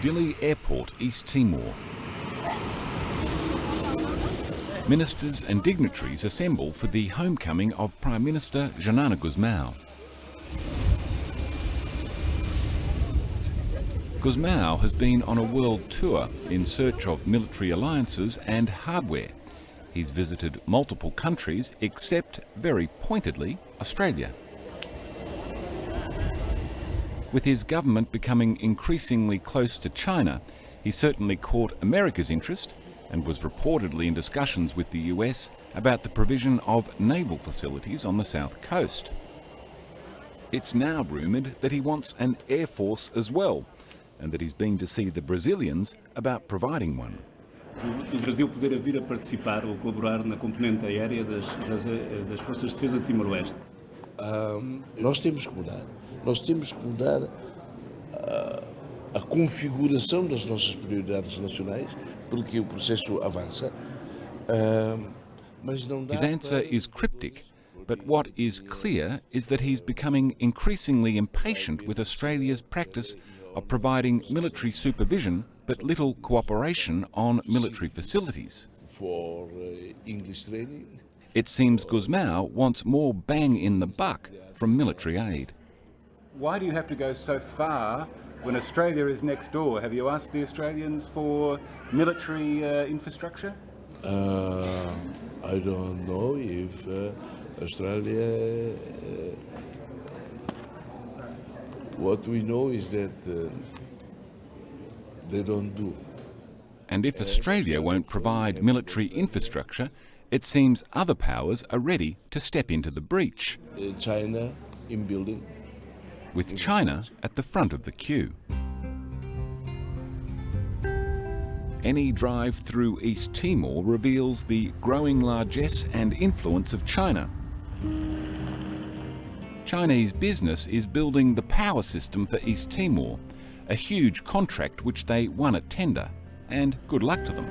Dili Airport, East Timor. Ministers and dignitaries assemble for the homecoming of Prime Minister Journeyman Gusmao. Gusmao has been on a world tour in search of military alliances and hardware. He's visited multiple countries except, very pointedly, Australia. With his government becoming increasingly close to China, he certainly caught America's interest and was reportedly in discussions with the US about the provision of naval facilities on the south coast. It's now rumoured that he wants an air force as well, and that he's been to see the Brazilians about providing one. O Brasil poder vir a participar ou colaborar na componente aérea das Forças de Defesa de Timor-Leste. Nós temos que mudar. Nós temos que mudar a configuração das nossas prioridades nacionais, porque o processo avança. Mas não dá. His answer is cryptic, but what is clear is that he's becoming increasingly impatient with Australia's practice of providing military supervision but little cooperation on military facilities. For English training. It seems Gusmao wants more bang in the buck from military aid. Why do you have to go so far when Australia is next door? Have you asked the Australians for military infrastructure? I don't know if Australia... what we know is that they don't do. And if Australia won't provide military infrastructure, it seems other powers are ready to step into the breach. China in building. With China at the front of the queue. Any drive through East Timor reveals the growing largesse and influence of China. Chinese business is building the power system for East Timor, a huge contract which they won at tender, and good luck to them.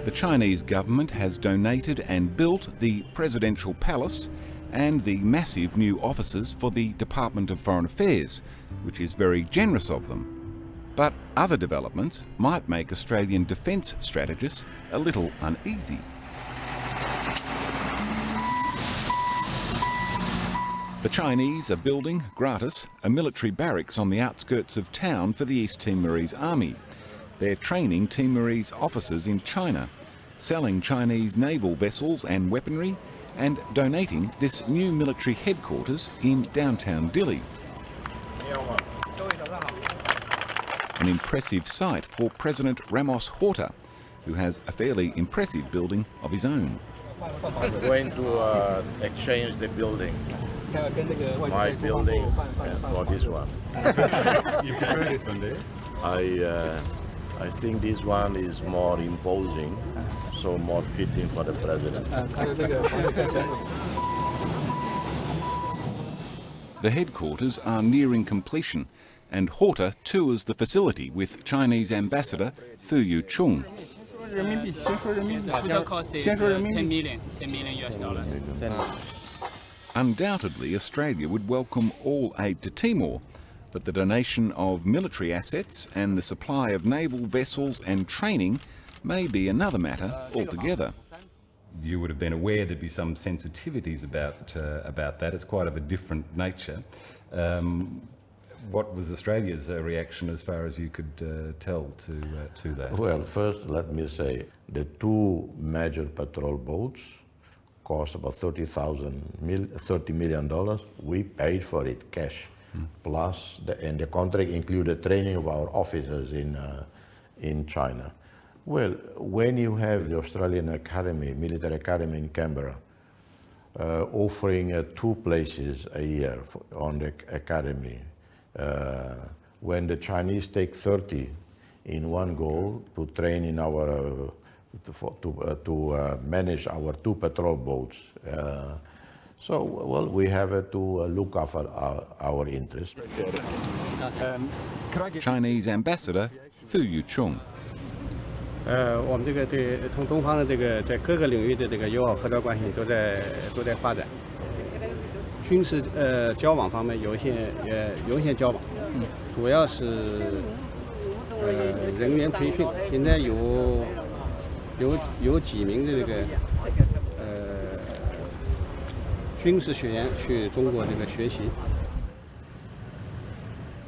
The Chinese government has donated and built the presidential palace and the massive new offices for the Department of Foreign Affairs, which is very generous of them. But other developments might make Australian defence strategists a little uneasy. The Chinese are building, gratis, a military barracks on the outskirts of town for the East Timorese army. They're training Timorese officers in China, selling Chinese naval vessels and weaponry, and donating this new military headquarters in downtown Dili. An impressive site for President Ramos Horta, who has a fairly impressive building of his own. I'm going to exchange the building, my building, for this one. You prefer this one, do you? I think this one is more imposing, so more fitting for the president. The headquarters are nearing completion, and Horta tours the facility with Chinese ambassador Fu Yu-chung. Total cost is $10 million US. Undoubtedly, Australia would welcome all aid to Timor, but the donation of military assets and the supply of naval vessels and training may be another matter altogether. You would have been aware there'd be some sensitivities about that. It's quite of a different nature. What was Australia's reaction as far as you could tell to that? Well, first let me say the two major patrol boats cost about $30 million. We paid for it cash. Plus, the contract included training of our officers in China. Well, when you have the Australian Academy, military academy in Canberra, offering 2 places a year on the academy, when the Chinese take 30 in one go to train in our, to manage our 2 patrol boats. So, well, we have to look after our interests. Chinese ambassador Fu Yu-chung. 我们这个对同东方的这个在各个领域的这个友好合作关系都在发展。军事交往方面有一些交往，主要是人员培训。现在有几名的这个军事学员去中国这个学习。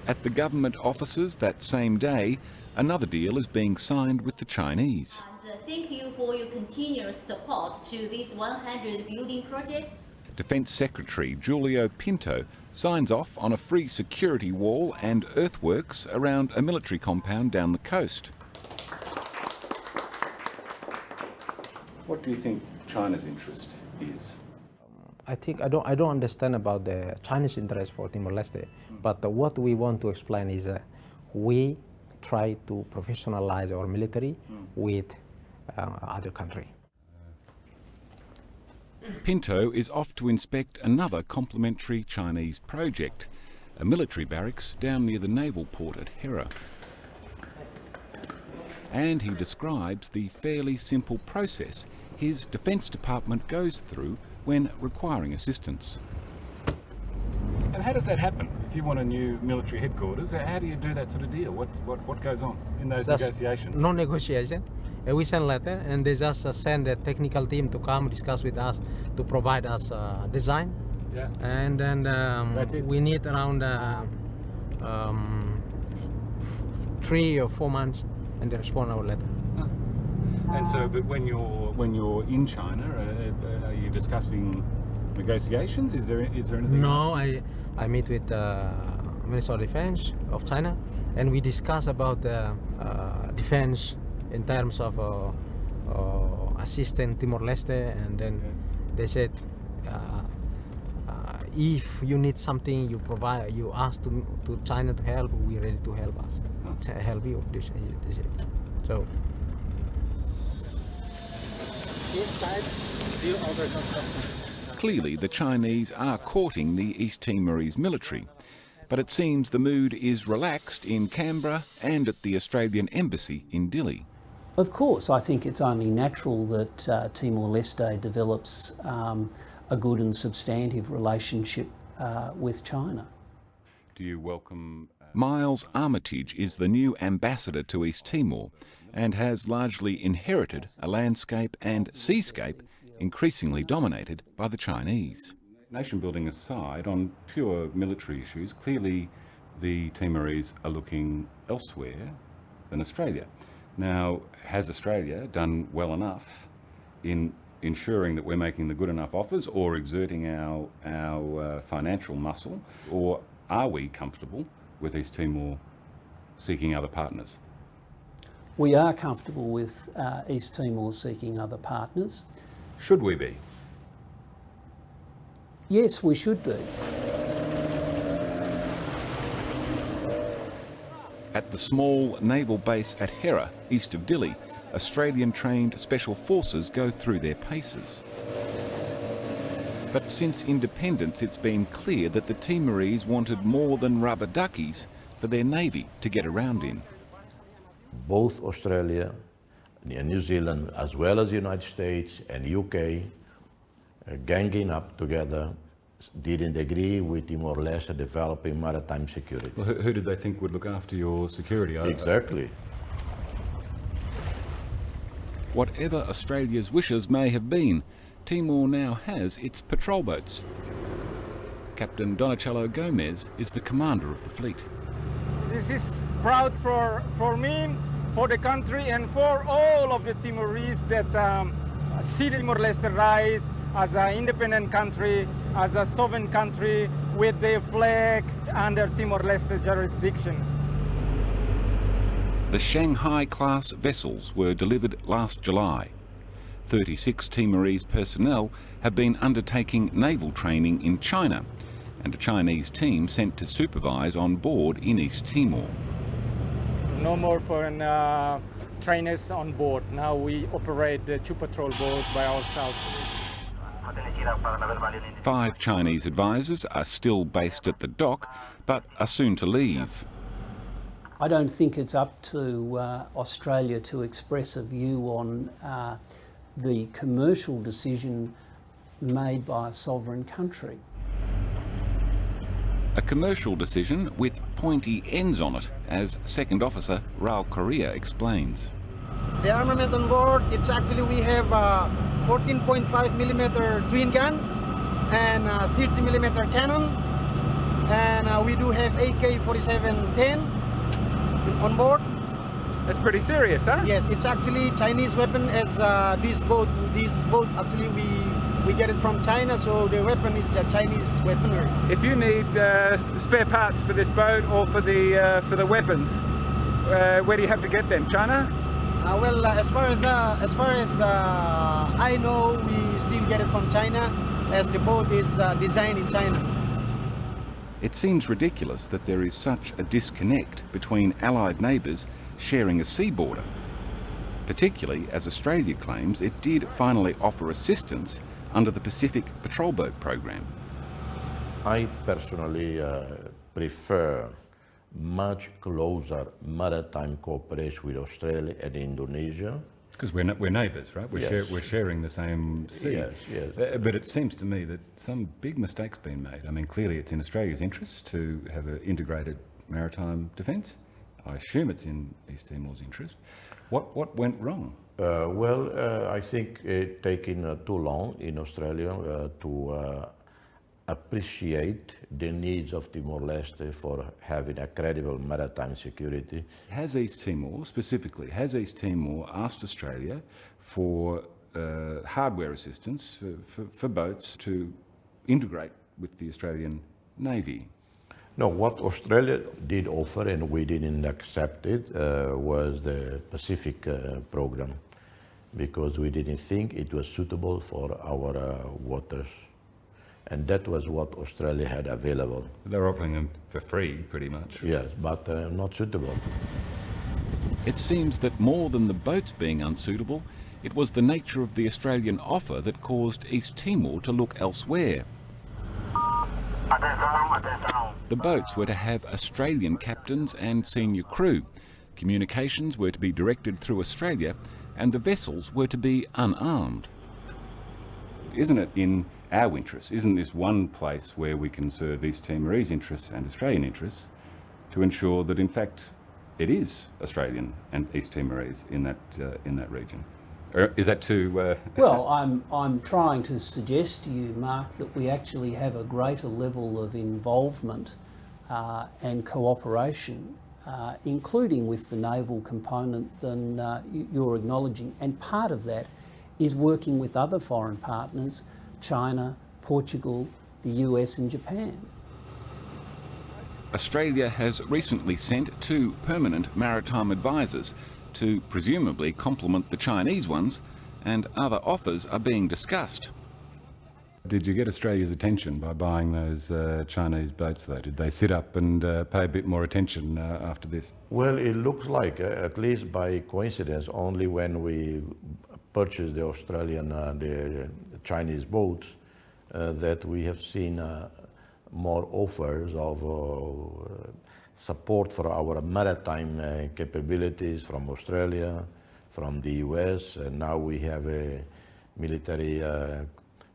At the government offices that same day, another deal is being signed with the Chinese. And thank you for your continuous support to this 100 building project. Defence Secretary Julio Pinto signs off on a free security wall and earthworks around a military compound down the coast. What do you think China's interest is? I think I don't understand about the Chinese interest for Timor-Leste, but what we want to explain is we try to professionalize our military with other country. Pinto is off to inspect another complementary Chinese project, a military barracks down near the naval port at Hera. And he describes the fairly simple process his Defence Department goes through when requiring assistance. And how does that happen? If you want a new military headquarters, how do you do that sort of deal? What goes on in those negotiations? No negotiation. We send letter and they just send a technical team to come discuss with us to provide us design. Yeah. And then That's it. we need around 3 or 4 months and they respond our letter. And so, but when you're in China, are you discussing negotiations? Is there anything? No, else? I meet with Minister of Defense of China, and we discuss about defense in terms of assisting Timor-Leste, and then they said if you need something, you ask to China to help. We're ready to help us, to help you. So. This side still under construction. Clearly, the Chinese are courting the East Timorese military, but it seems the mood is relaxed in Canberra and at the Australian Embassy in Dili. Of course, I think it's only natural that Timor-Leste develops a good and substantive relationship with China. Do you welcome... Miles Armitage is the new ambassador to East Timor and has largely inherited a landscape and seascape increasingly dominated by the Chinese. Nation building aside, on pure military issues, clearly the Timorese are looking elsewhere than Australia. Now, has Australia done well enough in ensuring that we're making the good enough offers or exerting our financial muscle, or are we comfortable with East Timor seeking other partners? We are comfortable with East Timor seeking other partners. Should we be? Yes, we should be. At the small naval base at Hera, east of Dili, Australian-trained special forces go through their paces. But since independence, it's been clear that the Timorese wanted more than rubber duckies for their navy to get around in. Both Australia and New Zealand, as well as the United States and UK, ganging up together, didn't agree with Timor-Leste developing maritime security. Well, who did they think would look after your security? Exactly. Whatever Australia's wishes may have been, Timor now has its patrol boats. Captain Donatello Gomez is the commander of the fleet. This is proud for me, for the country, and for all of the Timorese that see Timor-Leste rise as an independent country, as a sovereign country with their flag under Timor-Leste jurisdiction. The Shanghai-class vessels were delivered last July. 36 Timorese personnel have been undertaking naval training in China, and a Chinese team sent to supervise on board in East Timor. No more foreign trainers on board. Now we operate the 2 patrol boats by ourselves. 5 Chinese advisors are still based at the dock, but are soon to leave. I don't think it's up to Australia to express a view on the commercial decision made by a sovereign country. A commercial decision with pointy ends on it, as Second Officer Raul Correa explains. The armament on board, it's actually we have 14.5mm twin gun and 30mm cannon, and we do have AK-47-10 on board. That's pretty serious, huh? Yes, it's actually Chinese weapon. As this boat actually we get it from China, so the weapon is a Chinese weaponry. If you need spare parts for this boat or for the weapons, where do you have to get them? China? Well, as far as I know, we still get it from China, as the boat is designed in China. It seems ridiculous that there is such a disconnect between allied neighbours sharing a sea border, particularly as Australia claims it did finally offer assistance under the Pacific Patrol Boat Program. I personally prefer much closer maritime cooperation with Australia and Indonesia. Because we're neighbours, right? We're sharing the same sea. Yes, yes. But it seems to me that some big mistake's been made. I mean, clearly it's in Australia's interest to have an integrated maritime defence. I assume it's in East Timor's interest. What went wrong? I think it taking too long in Australia to appreciate the needs of Timor-Leste for having a credible maritime security. Has East Timor, specifically, asked Australia for hardware assistance for boats to integrate with the Australian Navy? No, what Australia did offer, and we didn't accept it, was the Pacific program, because we didn't think it was suitable for our waters. And that was what Australia had available. They're offering them for free, pretty much. Yes, but not suitable. It seems that more than the boats being unsuitable, it was the nature of the Australian offer that caused East Timor to look elsewhere. The boats were to have Australian captains and senior crew. Communications were to be directed through Australia, and the vessels were to be unarmed. Isn't it in our interests? Isn't this one place where we can serve East Timorese interests and Australian interests to ensure that, in fact, it is Australian and East Timorese in that region? Or is that too? Well, I'm trying to suggest to you, Mark, that we actually have a greater level of involvement and cooperation, including with the naval component, than you're acknowledging. And part of that is working with other foreign partners, China, Portugal, the US and Japan. Australia has recently sent 2 permanent maritime advisors to presumably complement the Chinese ones, and other offers are being discussed. Did you get Australia's attention by buying those Chinese boats though? Did they sit up and pay a bit more attention after this? Well, it looks like, at least by coincidence, only when we purchased the Australian, the Chinese boats, that we have seen more offers of support for our maritime capabilities from Australia, from the US, and now we have a military,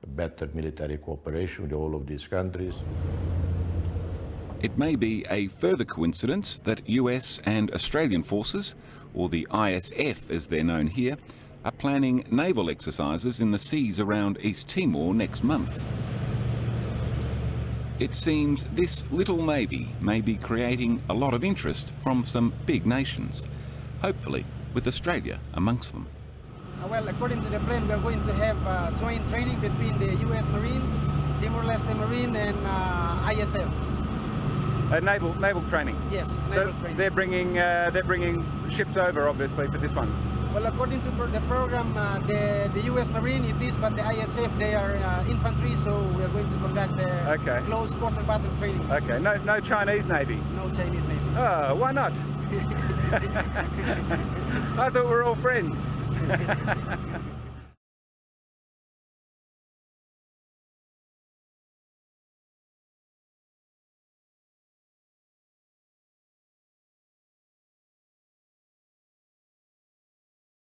better military cooperation with all of these countries. It may be a further coincidence that US and Australian forces, or the ISF as they're known here, are planning naval exercises in the seas around East Timor next month. It seems this little navy may be creating a lot of interest from some big nations, hopefully with Australia amongst them. Well, according to the plan, we are going to have joint training between the US Marine, Timor-Leste Marine and ISF. Naval training? Yes, naval training. They're bringing ships over, obviously, for this one? Well, according to the program, the US Marine it is, but the ISF, they are infantry, so we are going to conduct close quarter battle training. Okay, no Chinese Navy? No Chinese Navy. Oh, why not? I thought we were all friends.